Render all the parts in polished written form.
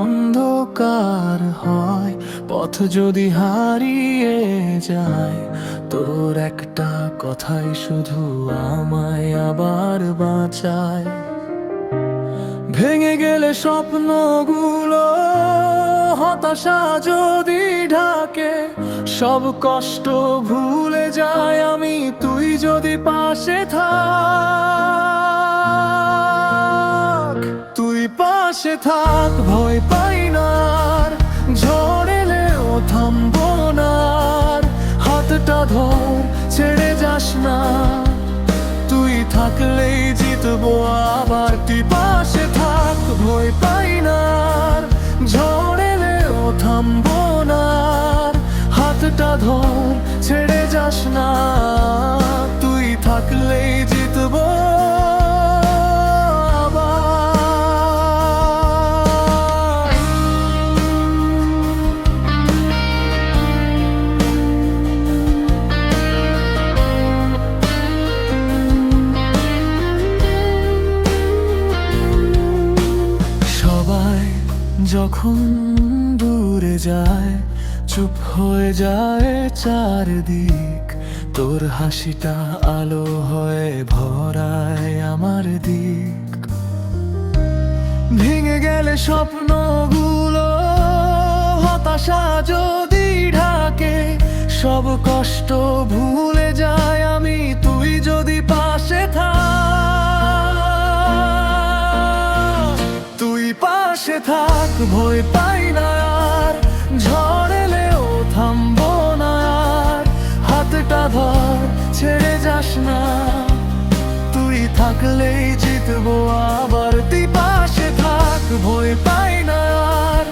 অন্ধকার হয়, পথ যদি হারিয়ে যায়, তোর একটা কথাই শুধু আমায় আবার বাঁচায়। ভেঙে গেলে স্বপ্নগুলো হতাশা যদি ঢাকে, সব কষ্ট ভুলে যায় আমি, তুই যদি পাশে থাক। তুই পাশে থাক, ভয় পাই না আর, ঝড় এলেও থামবো না আর। হাতটা ধর, ছেড়ে যাস না, তুই থাকলেই জিতবো আবার। তুই পাশে থাক, ভয় পাই না আর, ঝড় এলেও থামবো না আর। হাতটা ধর, ছেড়ে যাস না, তুই থাকলেই জিতবো যখন দূরে যায়, চুপ হয়ে যায় চারদিক, তোর হাসিটা আলো হয়ে ভরায় আমার দিক। ভেঙে গেলে স্বপ্নগুলো হতাশা যদি ঢাকে, সব কষ্ট ভুলে যায় আমি, তুই যদি পাশে থাক। তুই পাশে থাক, ভয় পাই না আর, ঝড় এলেও থামবো না আর। হাতটা ধর, ছেড়ে যাস না, তুই থাকলেই জিতবো আবার। তুই পাশে থাক, ভয় পাই না আর,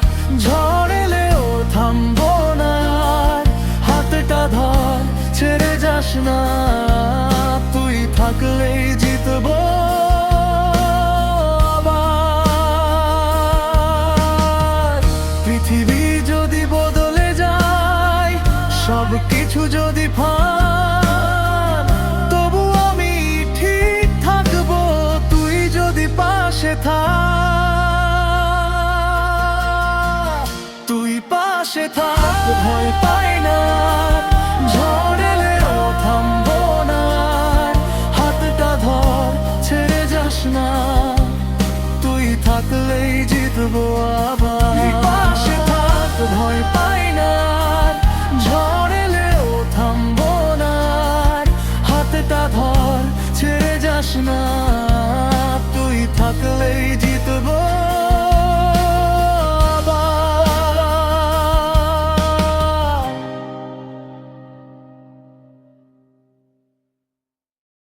ঝড় এলেও থামবো না আর। হাতটা ধর, ছেড়ে যাস না, তুই থাকলেই জিতবো। পৃথিবী যদি বদলে যায়, সব কিছু যদি ফান, তবু আমি ঠিক থাকবো, তুই যদি পাশে থাক। তুই পাশে থাক, ভয় পাই না, ঝড় এলেও থামবো না। হাতটা ধর, ছেড়ে যাস না, তুই থাকলেই জিতবো আবার।